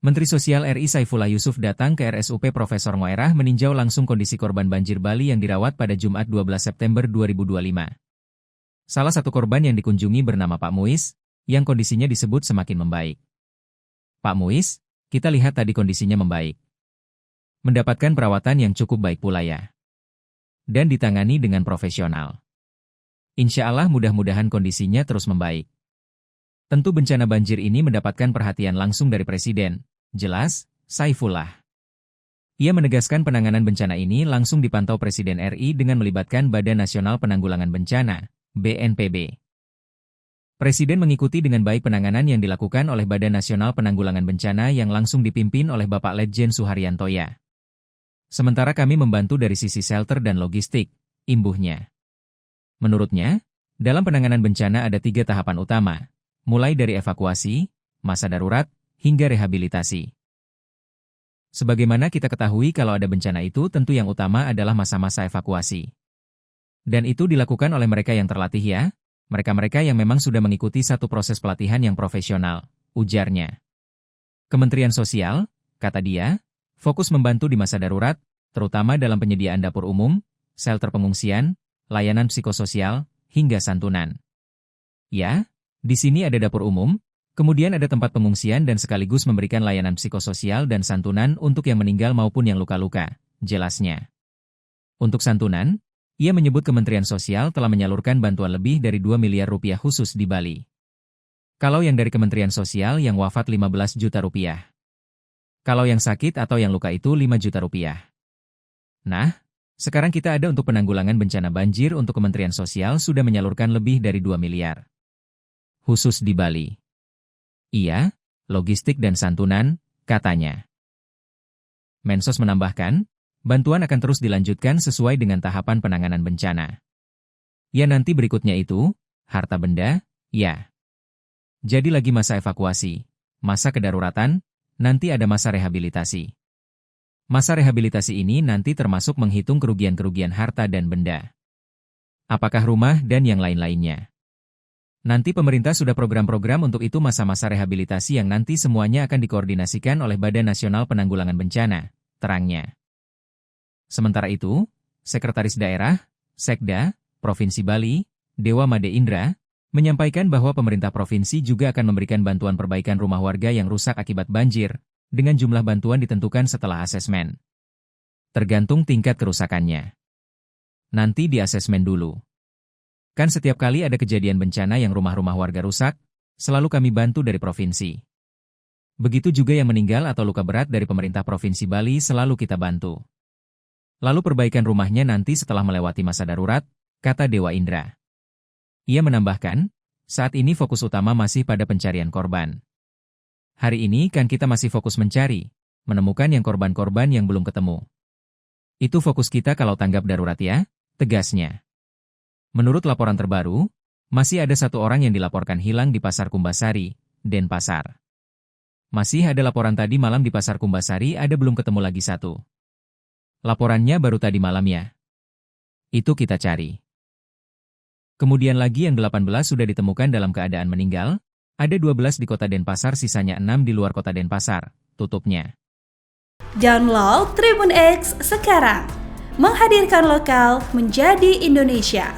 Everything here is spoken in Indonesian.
Menteri Sosial RI Saifullah Yusuf datang ke RSUP Profesor Moerah meninjau langsung kondisi korban banjir Bali yang dirawat pada Jumat 12 September 2025. Salah satu korban yang dikunjungi bernama Pak Muiz, yang kondisinya disebut semakin membaik. Pak Muiz, kita lihat tadi kondisinya membaik. Mendapatkan perawatan yang cukup baik pula ya. Dan ditangani dengan profesional. Insya Allah mudah-mudahan kondisinya terus membaik. Tentu bencana banjir ini mendapatkan perhatian langsung dari Presiden, jelas, Saifullah. Ia menegaskan penanganan bencana ini langsung dipantau Presiden RI dengan melibatkan Badan Nasional Penanggulangan Bencana, BNPB. Presiden mengikuti dengan baik penanganan yang dilakukan oleh Badan Nasional Penanggulangan Bencana yang langsung dipimpin oleh Bapak Letjen Suharyantoya. Sementara kami membantu dari sisi shelter dan logistik, imbuhnya. Menurutnya, dalam penanganan bencana ada 3 tahapan utama, mulai dari evakuasi, masa darurat, hingga rehabilitasi. Sebagaimana kita ketahui kalau ada bencana itu tentu yang utama adalah masa-masa evakuasi. Dan itu dilakukan oleh mereka yang terlatih ya, mereka-mereka yang memang sudah mengikuti satu proses pelatihan yang profesional, ujarnya. Kementerian Sosial, kata dia, fokus membantu di masa darurat, terutama dalam penyediaan dapur umum, shelter pengungsian, layanan psikososial, hingga santunan. Ya, di sini ada dapur umum, kemudian ada tempat pengungsian dan sekaligus memberikan layanan psikososial dan santunan untuk yang meninggal maupun yang luka-luka, jelasnya. Untuk santunan, ia menyebut Kementerian Sosial telah menyalurkan bantuan lebih dari 2 miliar rupiah khusus di Bali. Kalau yang dari Kementerian Sosial yang wafat 15 juta rupiah. Kalau yang sakit atau yang luka itu 5 juta rupiah. Nah, sekarang kita ada untuk penanggulangan bencana banjir untuk Kementerian Sosial sudah menyalurkan lebih dari 2 miliar. Khusus di Bali. Iya, logistik dan santunan, katanya. Mensos menambahkan, bantuan akan terus dilanjutkan sesuai dengan tahapan penanganan bencana. Ya nanti berikutnya itu, harta benda, ya. Jadi lagi masa evakuasi, masa kedaruratan, nanti ada masa rehabilitasi. Masa rehabilitasi ini nanti termasuk menghitung kerugian-kerugian harta dan benda. Apakah rumah dan yang lain-lainnya. Nanti pemerintah sudah program-program untuk itu masa-masa rehabilitasi yang nanti semuanya akan dikoordinasikan oleh Badan Nasional Penanggulangan Bencana, terangnya. Sementara itu, Sekretaris Daerah, Sekda, Provinsi Bali, Dewa Made Indra, menyampaikan bahwa pemerintah provinsi juga akan memberikan bantuan perbaikan rumah warga yang rusak akibat banjir, dengan jumlah bantuan ditentukan setelah asesmen. Tergantung tingkat kerusakannya. Nanti di asesmen dulu. Kan setiap kali ada kejadian bencana yang rumah-rumah warga rusak, selalu kami bantu dari provinsi. Begitu juga yang meninggal atau luka berat dari pemerintah Provinsi Bali selalu kita bantu. Lalu perbaikan rumahnya nanti setelah melewati masa darurat, kata Dewa Indra. Ia menambahkan, saat ini fokus utama masih pada pencarian korban. Hari ini kan kita masih fokus mencari, menemukan yang korban-korban yang belum ketemu. Itu fokus kita kalau tanggap darurat ya, tegasnya. Menurut laporan terbaru, masih ada 1 orang yang dilaporkan hilang di Pasar Kumbasari, Denpasar. Masih ada laporan tadi malam di Pasar Kumbasari ada belum ketemu lagi 1. Laporannya baru tadi malam ya. Itu kita cari. Kemudian lagi yang 18 sudah ditemukan dalam keadaan meninggal, ada 12 di kota Denpasar sisanya 6 di luar kota Denpasar, tutupnya. Download Tribun X sekarang, menghadirkan lokal menjadi Indonesia.